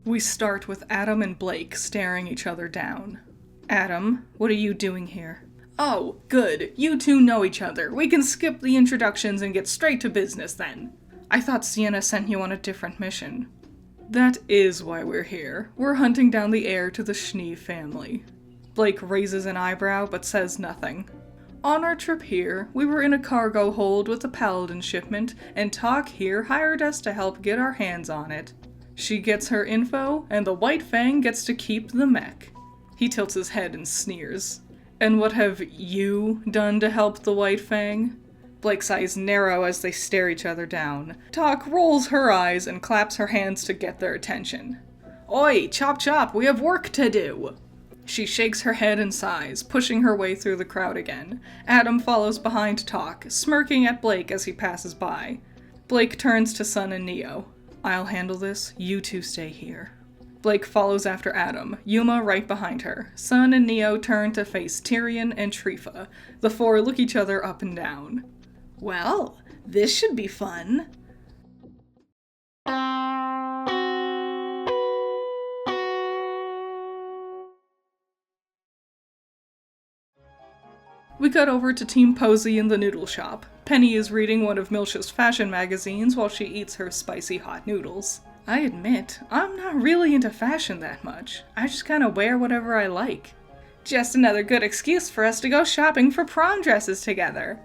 We start with Adam and Blake staring each other down. Adam, what are you doing here? Oh, good. You two know each other. We can skip the introductions and get straight to business then. I thought Sienna sent you on a different mission. That is why we're here. We're hunting down the heir to the Schnee family. Blake raises an eyebrow but says nothing. On our trip here, we were in a cargo hold with a Paladin shipment, and Talk here hired us to help get our hands on it. She gets her info, and the White Fang gets to keep the mech. He tilts his head and sneers. And what have you done to help the White Fang? Blake's eyes narrow as they stare each other down. Talk rolls her eyes and claps her hands to get their attention. Oi, chop chop, we have work to do! She shakes her head and sighs, pushing her way through the crowd again. Adam follows behind Talk, smirking at Blake as he passes by. Blake turns to Sun and Neo. I'll handle this, you two stay here. Blake follows after Adam, Yuma right behind her. Sun and Neo turn to face Tyrion and Trifa. The four look each other up and down. Well, this should be fun. We cut over to Team Posey in the noodle shop. Penny is reading one of Milsha's fashion magazines while she eats her spicy hot noodles. I admit, I'm not really into fashion that much. I just kinda wear whatever I like. Just another good excuse for us to go shopping for prom dresses together.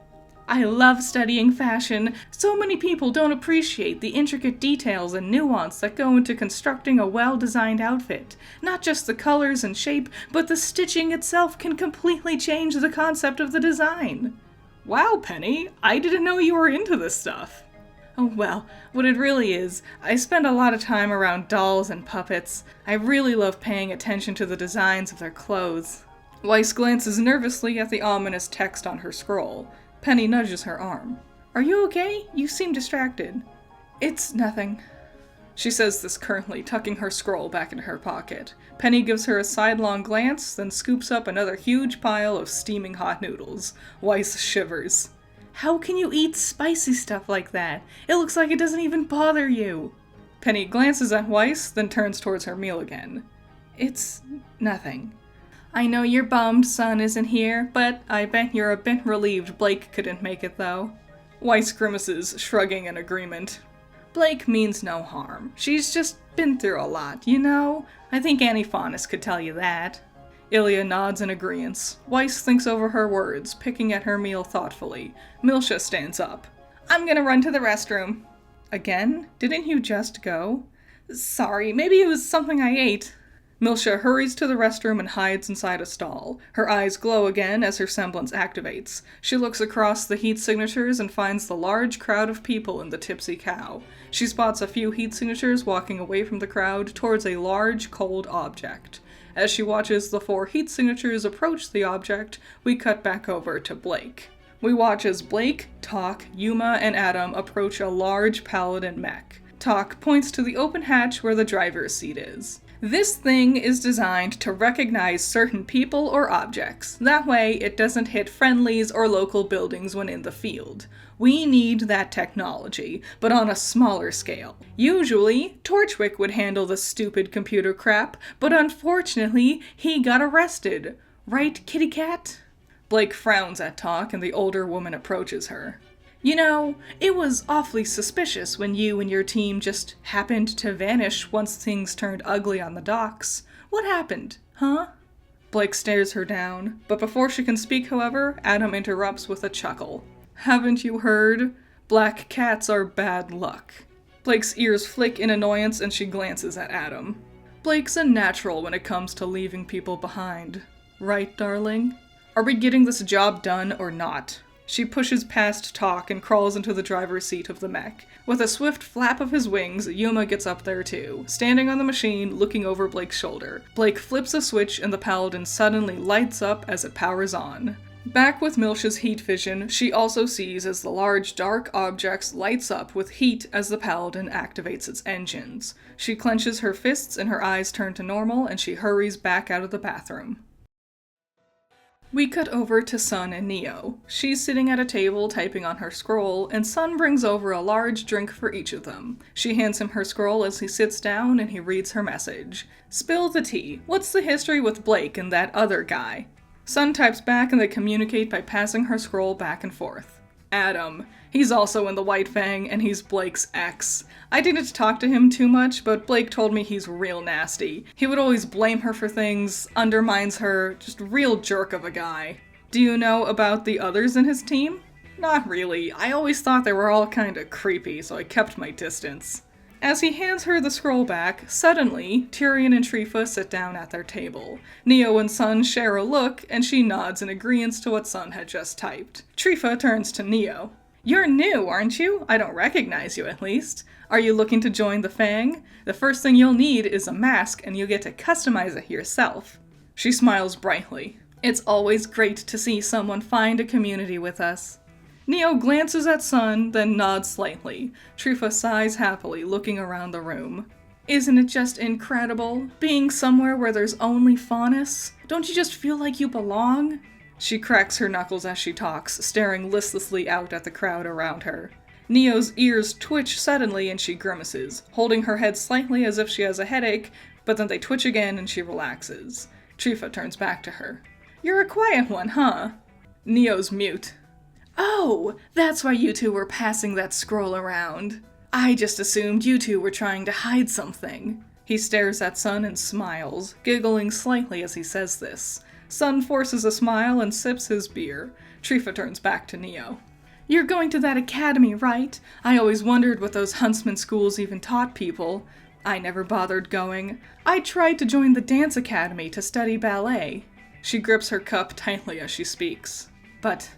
I love studying fashion. So many people don't appreciate the intricate details and nuance that go into constructing a well-designed outfit. Not just the colors and shape, but the stitching itself can completely change the concept of the design. Wow, Penny, I didn't know you were into this stuff. Oh well, what it really is, I spend a lot of time around dolls and puppets. I really love paying attention to the designs of their clothes. Weiss glances nervously at the ominous text on her scroll. Penny nudges her arm. Are you okay? You seem distracted. It's nothing. She says this curtly, tucking her scroll back into her pocket. Penny gives her a sidelong glance, then scoops up another huge pile of steaming hot noodles. Weiss shivers. How can you eat spicy stuff like that? It looks like it doesn't even bother you. Penny glances at Weiss, then turns towards her meal again. It's nothing. I know you're bummed Sun isn't here, but I bet you're a bit relieved Blake couldn't make it though. Weiss grimaces, shrugging in agreement. Blake means no harm. She's just been through a lot, you know? I think Annie Faunus could tell you that. Ilya nods in agreeance. Weiss thinks over her words, picking at her meal thoughtfully. Milsha stands up. I'm gonna run to the restroom. Again? Didn't you just go? Sorry, maybe it was something I ate. Milsha hurries to the restroom and hides inside a stall. Her eyes glow again as her semblance activates. She looks across the heat signatures and finds the large crowd of people in the Tipsy Cow. She spots a few heat signatures walking away from the crowd towards a large, cold object. As she watches the four heat signatures approach the object, we cut back over to Blake. We watch as Blake, Talk, Yuma, and Adam approach a large Paladin mech. Talk points to the open hatch where the driver's seat is. This thing is designed to recognize certain people or objects. That way, it doesn't hit friendlies or local buildings when in the field. We need that technology, but on a smaller scale. Usually, Torchwick would handle the stupid computer crap, but unfortunately, he got arrested. Right, kitty cat? Blake frowns at Talk and the older woman approaches her. You know, it was awfully suspicious when you and your team just happened to vanish once things turned ugly on the docks. What happened, huh? Blake stares her down, but before she can speak, however, Adam interrupts with a chuckle. Haven't you heard? Black cats are bad luck. Blake's ears flick in annoyance and she glances at Adam. Blake's a natural when it comes to leaving people behind. Right, darling? Are we getting this job done or not? She pushes past Talk and crawls into the driver's seat of the mech. With a swift flap of his wings, Yuma gets up there too, standing on the machine, looking over Blake's shoulder. Blake flips a switch and the Paladin suddenly lights up as it powers on. Back with Milsha's heat vision, she also sees as the large dark object lights up with heat as the Paladin activates its engines. She clenches her fists and her eyes turn to normal and she hurries back out of the bathroom. We cut over to Sun and Neo. She's sitting at a table typing on her scroll, and Sun brings over a large drink for each of them. She hands him her scroll as he sits down and he reads her message. Spill the tea. What's the history with Blake and that other guy? Sun types back and they communicate by passing her scroll back and forth. Adam. He's also in the White Fang, and he's Blake's ex. I didn't talk to him too much, but Blake told me he's real nasty. He would always blame her for things, undermines her, just real jerk of a guy. Do you know about the others in his team? Not really. I always thought they were all kinda creepy, so I kept my distance. As he hands her the scroll back, suddenly, Tyrion and Trifa sit down at their table. Neo and Sun share a look, and she nods in agreement to what Sun had just typed. Trifa turns to Neo. You're new, aren't you? I don't recognize you, at least. Are you looking to join the Fang? The first thing you'll need is a mask, and you get to customize it yourself. She smiles brightly. It's always great to see someone find a community with us. Neo glances at Sun, then nods slightly. Trifa sighs happily, looking around the room. Isn't it just incredible? Being somewhere where there's only faunus? Don't you just feel like you belong? She cracks her knuckles as she talks, staring listlessly out at the crowd around her. Neo's ears twitch suddenly and she grimaces, holding her head slightly as if she has a headache, but then they twitch again and she relaxes. Trifa turns back to her. You're a quiet one, huh? Neo's mute. Oh, that's why you two were passing that scroll around. I just assumed you two were trying to hide something. He stares at Sun and smiles, giggling slightly as he says this. Sun forces a smile and sips his beer. Trifa turns back to Neo. You're going to that academy, right? I always wondered what those huntsman schools even taught people. I never bothered going. I tried to join the dance academy to study ballet. She grips her cup tightly as she speaks. But,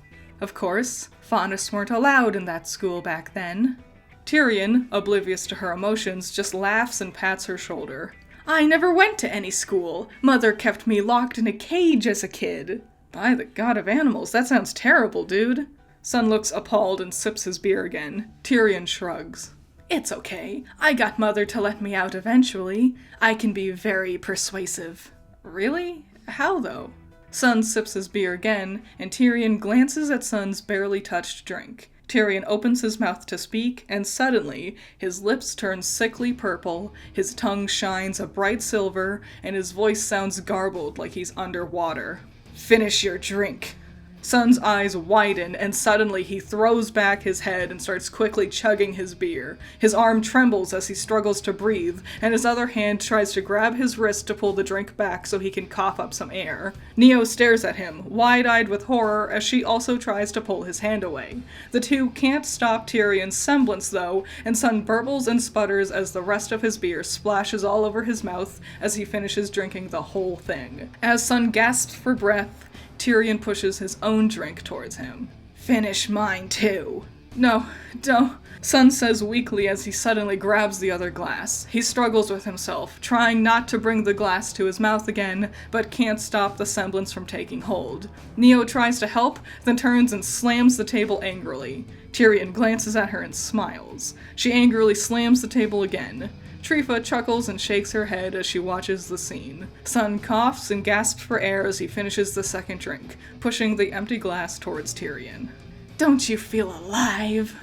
of course, faunus weren't allowed in that school back then. Tyrion, oblivious to her emotions, just laughs and pats her shoulder. I never went to any school. Mother kept me locked in a cage as a kid. By the god of animals, that sounds terrible, dude. Sun looks appalled and sips his beer again. Tyrion shrugs. It's okay. I got Mother to let me out eventually. I can be very persuasive. Really? How though? Sun sips his beer again, and Tyrion glances at Sun's barely touched drink. Tyrion opens his mouth to speak, and suddenly, his lips turn sickly purple, his tongue shines a bright silver, and his voice sounds garbled like he's underwater. Finish your drink. Sun's eyes widen, and suddenly he throws back his head and starts quickly chugging his beer. His arm trembles as he struggles to breathe, and his other hand tries to grab his wrist to pull the drink back so he can cough up some air. Neo stares at him, wide-eyed with horror, as she also tries to pull his hand away. The two can't stop Tyrion's semblance, though, and Sun burbles and sputters as the rest of his beer splashes all over his mouth as he finishes drinking the whole thing. As Sun gasps for breath, Tyrion pushes his own drink towards him. Finish mine too. No, don't. Sun says weakly as he suddenly grabs the other glass. He struggles with himself, trying not to bring the glass to his mouth again, but can't stop the semblance from taking hold. Neo tries to help, then turns and slams the table angrily. Tyrion glances at her and smiles. She angrily slams the table again. Trifa chuckles and shakes her head as she watches the scene. Sun coughs and gasps for air as he finishes the second drink, pushing the empty glass towards Tyrion. Don't you feel alive?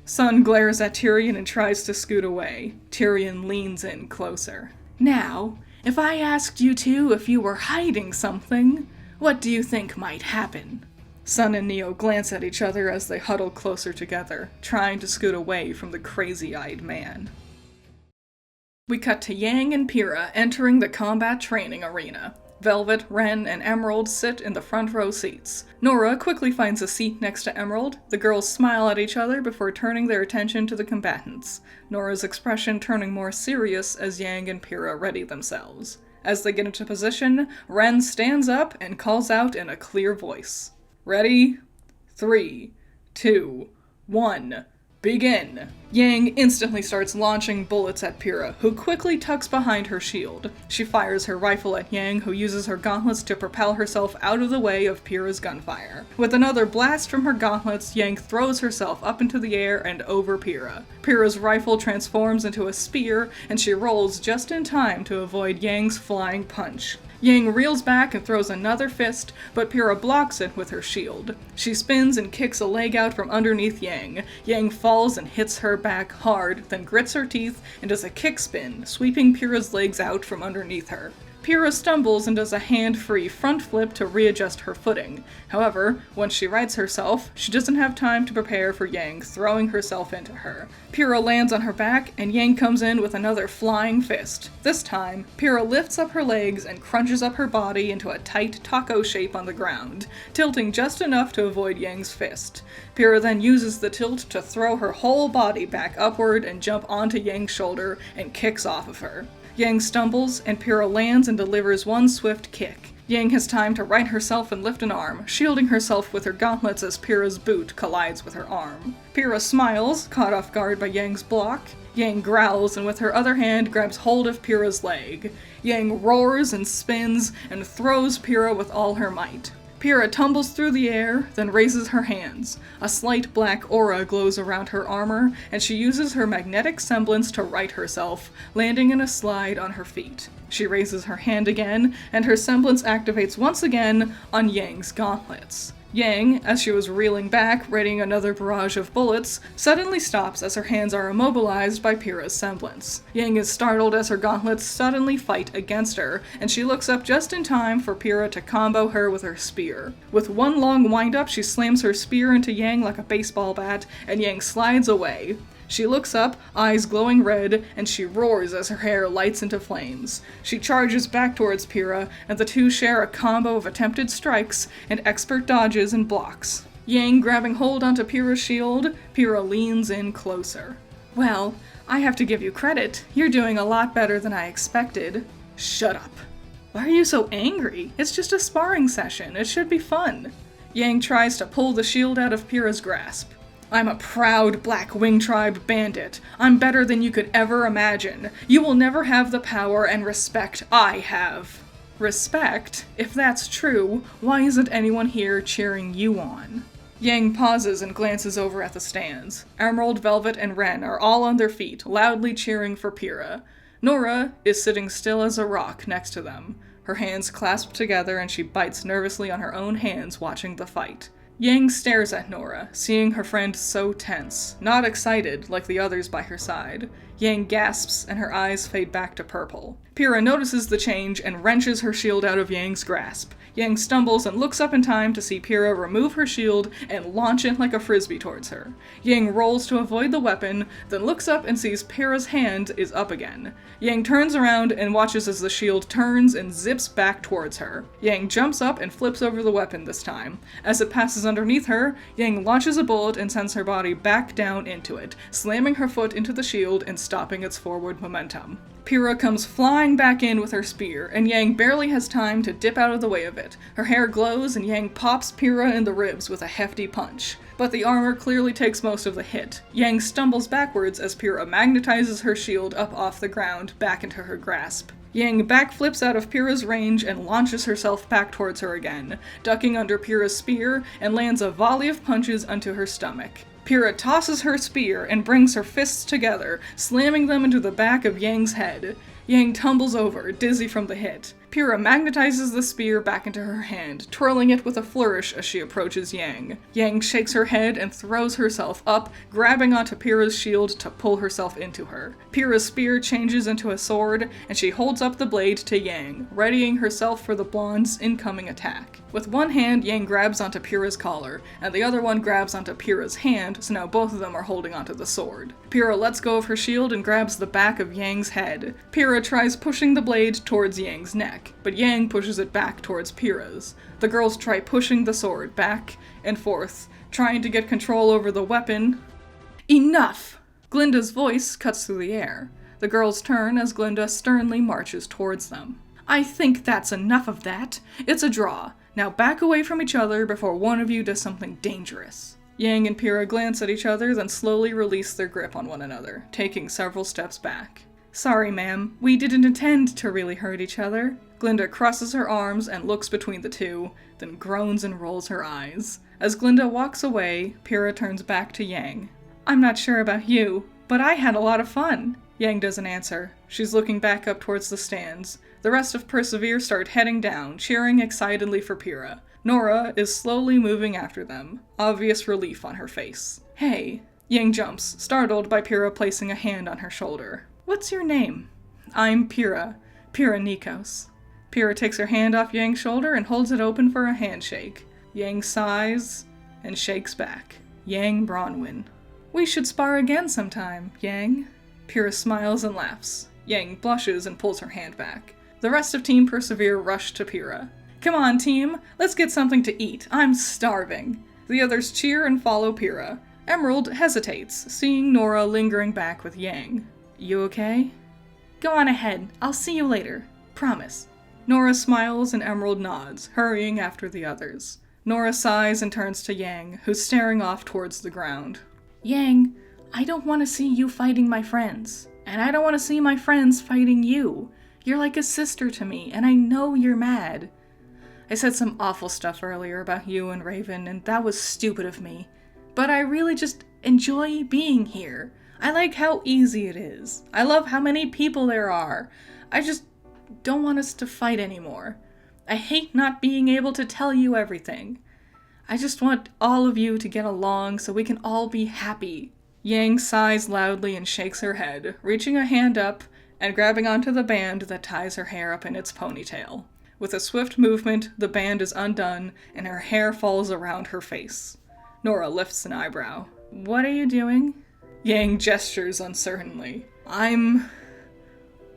Sun glares at Tyrion and tries to scoot away. Tyrion leans in closer. Now, if I asked you two if you were hiding something, what do you think might happen? Sun and Neo glance at each other as they huddle closer together, trying to scoot away from the crazy-eyed man. We cut to Yang and Pyrrha entering the combat training arena. Velvet, Ren, and Emerald sit in the front row seats. Nora quickly finds a seat next to Emerald. The girls smile at each other before turning their attention to the combatants, Nora's expression turning more serious as Yang and Pyrrha ready themselves. As they get into position, Ren stands up and calls out in a clear voice. Ready? 3, 2, 1. Begin! Yang instantly starts launching bullets at Pyrrha, who quickly tucks behind her shield. She fires her rifle at Yang, who uses her gauntlets to propel herself out of the way of Pyrrha's gunfire. With another blast from her gauntlets, Yang throws herself up into the air and over Pyrrha. Pyrrha's rifle transforms into a spear, and she rolls just in time to avoid Yang's flying punch. Yang reels back and throws another fist, but Pyrrha blocks it with her shield. She spins and kicks a leg out from underneath Yang. Yang falls and hits her back hard, then grits her teeth and does a kick spin, sweeping Pyrrha's legs out from underneath her. Pyrrha stumbles and does a hand-free front flip to readjust her footing. However, once she rights herself, she doesn't have time to prepare for Yang throwing herself into her. Pyrrha lands on her back, and Yang comes in with another flying fist. This time, Pyrrha lifts up her legs and crunches up her body into a tight taco shape on the ground, tilting just enough to avoid Yang's fist. Pyrrha then uses the tilt to throw her whole body back upward and jump onto Yang's shoulder and kicks off of her. Yang stumbles, and Pyrrha lands and delivers one swift kick. Yang has time to right herself and lift an arm, shielding herself with her gauntlets as Pyrrha's boot collides with her arm. Pyrrha smiles, caught off guard by Yang's block. Yang growls and with her other hand grabs hold of Pyrrha's leg. Yang roars and spins and throws Pyrrha with all her might. Pyrrha tumbles through the air, then raises her hands. A slight black aura glows around her armor, and she uses her magnetic semblance to right herself, landing in a slide on her feet. She raises her hand again, and her semblance activates once again on Yang's gauntlets. Yang, as she was reeling back, readying another barrage of bullets, suddenly stops as her hands are immobilized by Pyrrha's semblance. Yang is startled as her gauntlets suddenly fight against her, and she looks up just in time for Pyrrha to combo her with her spear. With one long wind-up, she slams her spear into Yang like a baseball bat, and Yang slides away. She looks up, eyes glowing red, and she roars as her hair lights into flames. She charges back towards Pyrrha, and the two share a combo of attempted strikes and expert dodges and blocks. Yang grabbing hold onto Pyrrha's shield, Pyrrha leans in closer. "Well, I have to give you credit. You're doing a lot better than I expected." "Shut up." "Why are you so angry? It's just a sparring session. It should be fun." Yang tries to pull the shield out of Pyrrha's grasp. "I'm a proud Black Wing Tribe bandit. I'm better than you could ever imagine. You will never have the power and respect I have." "Respect? If that's true, why isn't anyone here cheering you on?" Yang pauses and glances over at the stands. Emerald, Velvet, and Ren are all on their feet, loudly cheering for Pyrrha. Nora is sitting still as a rock next to them. Her hands clasped together and she bites nervously on her own hands watching the fight. Yang stares at Nora, seeing her friend so tense, not excited like the others by her side. Yang gasps and her eyes fade back to purple. Pyrrha notices the change and wrenches her shield out of Yang's grasp. Yang stumbles and looks up in time to see Pyrrha remove her shield and launch it like a frisbee towards her. Yang rolls to avoid the weapon, then looks up and sees Pyrrha's hand is up again. Yang turns around and watches as the shield turns and zips back towards her. Yang jumps up and flips over the weapon this time. As it passes underneath her, Yang launches a bullet and sends her body back down into it, slamming her foot into the shield and stopping its forward momentum. Pyrrha comes flying back in with her spear, and Yang barely has time to dip out of the way of it. Her hair glows, and Yang pops Pyrrha in the ribs with a hefty punch. But the armor clearly takes most of the hit. Yang stumbles backwards as Pyrrha magnetizes her shield up off the ground, back into her grasp. Yang backflips out of Pyrrha's range and launches herself back towards her again, ducking under Pyrrha's spear, and lands a volley of punches onto her stomach. Pyrrha tosses her spear and brings her fists together, slamming them into the back of Yang's head. Yang tumbles over, dizzy from the hit. Pyrrha magnetizes the spear back into her hand, twirling it with a flourish as she approaches Yang. Yang shakes her head and throws herself up, grabbing onto Pyrrha's shield to pull herself into her. Pyrrha's spear changes into a sword, and she holds up the blade to Yang, readying herself for the blonde's incoming attack. With one hand, Yang grabs onto Pyrrha's collar, and the other one grabs onto Pyrrha's hand, so now both of them are holding onto the sword. Pyrrha lets go of her shield and grabs the back of Yang's head. Pyrrha tries pushing the blade towards Yang's neck, but Yang pushes it back towards Pyrrha's. The girls try pushing the sword back and forth, trying to get control over the weapon. "Enough!" Glinda's voice cuts through the air. The girls turn as Glinda sternly marches towards them. "I think that's enough of that. It's a draw. Now back away from each other before one of you does something dangerous." Yang and Pyrrha glance at each other, then slowly release their grip on one another, taking several steps back. "Sorry, ma'am. We didn't intend to really hurt each other." Glinda crosses her arms and looks between the two, then groans and rolls her eyes. As Glinda walks away, Pyrrha turns back to Yang. "I'm not sure about you, but I had a lot of fun." Yang doesn't answer. She's looking back up towards the stands. The rest of Persevere start heading down, cheering excitedly for Pyrrha. Nora is slowly moving after them, obvious relief on her face. Hey. Yang jumps, startled by Pyrrha placing a hand on her shoulder. What's your name? I'm Pyrrha. Pyrrha Nikos. Pyrrha takes her hand off Yang's shoulder and holds it open for a handshake. Yang sighs and shakes back. Yang Bronwyn. We should spar again sometime, Yang. Pyrrha smiles and laughs. Yang blushes and pulls her hand back. The rest of Team Persevere rush to Pyrrha. Come on, team, let's get something to eat. I'm starving. The others cheer and follow Pyrrha. Emerald hesitates, seeing Nora lingering back with Yang. You okay? Go on ahead. I'll see you later. Promise. Nora smiles and Emerald nods, hurrying after the others. Nora sighs and turns to Yang, who's staring off towards the ground. Yang, I don't want to see you fighting my friends. And I don't want to see my friends fighting you. You're like a sister to me, and I know you're mad. I said some awful stuff earlier about you and Raven, and that was stupid of me. But I really just enjoy being here. I like how easy it is. I love how many people there are. I just don't want us to fight anymore. I hate not being able to tell you everything. I just want all of you to get along so we can all be happy. Yang sighs loudly and shakes her head, reaching a hand up and grabbing onto the band that ties her hair up in its ponytail. With a swift movement, the band is undone and her hair falls around her face. Nora lifts an eyebrow. What are you doing? Yang gestures uncertainly. I'm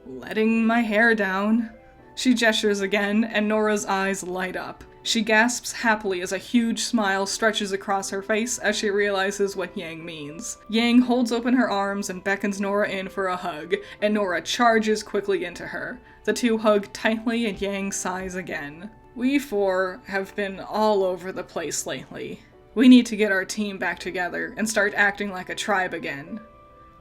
letting my hair down. She gestures again, and Nora's eyes light up. She gasps happily as a huge smile stretches across her face as she realizes what Yang means. Yang holds open her arms and beckons Nora in for a hug, and Nora charges quickly into her. The two hug tightly and Yang sighs again. We four have been all over the place lately. We need to get our team back together and start acting like a tribe again.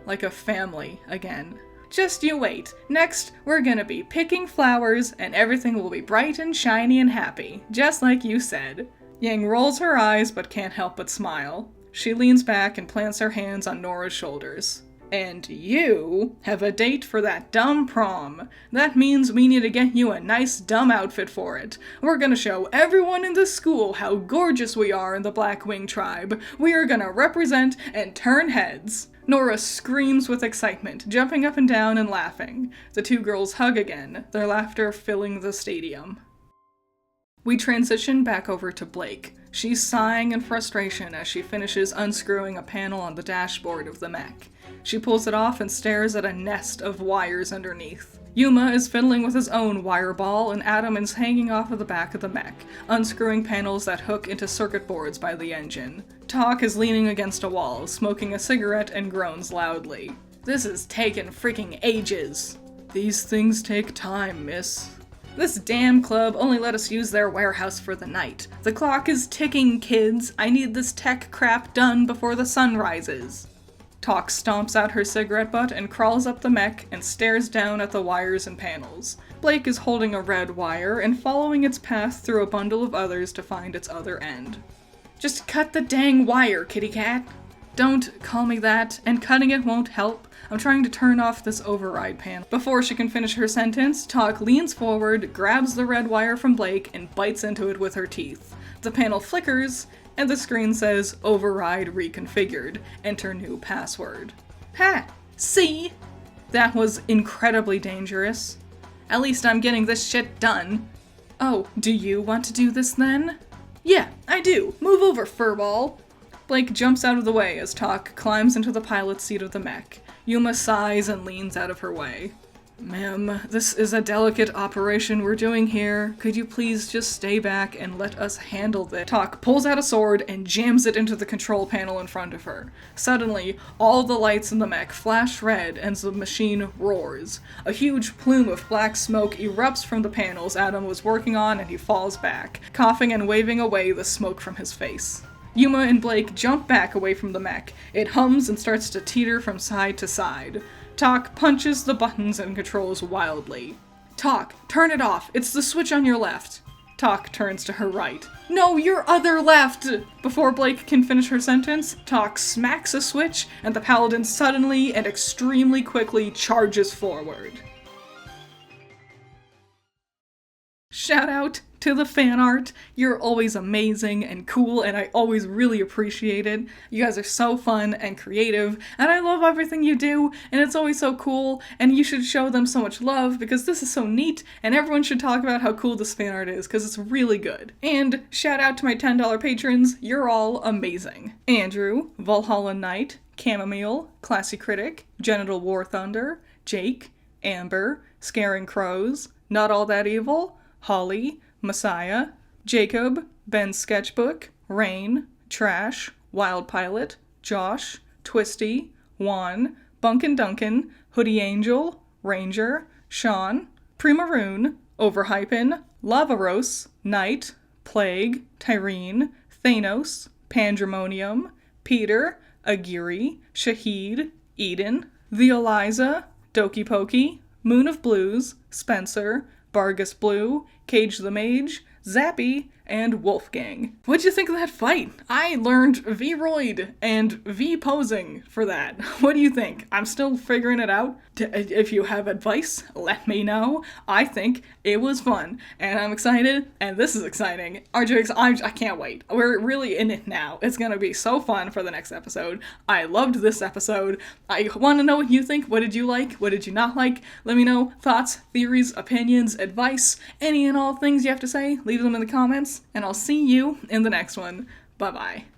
Like a family again. Just you wait. Next, we're gonna be picking flowers and everything will be bright and shiny and happy, just like you said. Yang rolls her eyes but can't help but smile. She leans back and plants her hands on Nora's shoulders. And you have a date for that dumb prom. That means we need to get you a nice dumb outfit for it. We're gonna show everyone in the school how gorgeous we are in the Blackwing tribe. We are gonna represent and turn heads. Nora screams with excitement, jumping up and down and laughing. The two girls hug again, their laughter filling the stadium. We transition back over to Blake. She's sighing in frustration as she finishes unscrewing a panel on the dashboard of the mech. She pulls it off and stares at a nest of wires underneath. Yuma is fiddling with his own wire ball, and Adam is hanging off of the back of the mech, unscrewing panels that hook into circuit boards by the engine. Talk is leaning against a wall, smoking a cigarette, and groans loudly. This is taking freaking ages. These things take time, miss. This damn club only let us use their warehouse for the night. The clock is ticking, kids. I need this tech crap done before the sun rises. Talk stomps out her cigarette butt and crawls up the mech and stares down at the wires and panels. Blake is holding a red wire and following its path through a bundle of others to find its other end. Just cut the dang wire, kitty cat. Don't call me that, and cutting it won't help. I'm trying to turn off this override panel. Before she can finish her sentence, Talk leans forward, grabs the red wire from Blake, and bites into it with her teeth. The panel flickers, and the screen says, Override reconfigured. Enter new password. Ha! See? That was incredibly dangerous. At least I'm getting this shit done. Oh, do you want to do this then? Yeah, I do. Move over, furball. Blake jumps out of the way as Talk climbs into the pilot's seat of the mech. Yuma sighs and leans out of her way. Ma'am, this is a delicate operation we're doing here. Could you please just stay back and let us handle this? Talk pulls out a sword and jams it into the control panel in front of her. Suddenly, all the lights in the mech flash red and the machine roars. A huge plume of black smoke erupts from the panels Adam was working on and he falls back, coughing and waving away the smoke from his face. Yuma and Blake jump back away from the mech. It hums and starts to teeter from side to side. Talk punches the buttons and controls wildly. Talk, turn it off. It's the switch on your left. Talk turns to her right. No, your other left! Before Blake can finish her sentence, Talk smacks a switch, and the paladin suddenly and extremely quickly charges forward. Shout out to the fan art. You're always amazing and cool, and I always really appreciate it. You guys are so fun and creative, and I love everything you do, and it's always so cool, and you should show them so much love because this is so neat, and everyone should talk about how cool this fan art is because it's really good. And shout out to my $10 patrons. You're all amazing. Andrew, Valhalla Knight, Chamomile, Classy Critic, Genital War Thunder, Jake, Amber, Scaring Crows, Not All That Evil, Holly, Messiah, Jacob, Ben's Sketchbook, Rain, Trash, Wild Pilot, Josh, Twisty, Juan, Bunkin Duncan, Hoodie Angel, Ranger, Sean, Primaroon, Overhypen, Lavaros, Knight, Plague, Tyrene, Thanos, Pandemonium, Peter, Aguirre, Shahid, Eden, The Eliza, Doki Pokey, Moon of Blues, Spencer, Bargus Blue, Cage the Mage, Zappy, and Wolfgang. What'd you think of that fight? I learned V-Roid and V-posing for that. What do you think? I'm still figuring it out. If you have advice, let me know. I think it was fun, and I'm excited, and this is exciting. RWBY, I can't wait. We're really in it now. It's gonna be so fun for the next episode. I loved this episode. I want to know what you think. What did you like? What did you not like? Let me know. Thoughts, theories, opinions, advice, any and all things you have to say. Leave them in the comments. And I'll see you in the next one. Bye-bye.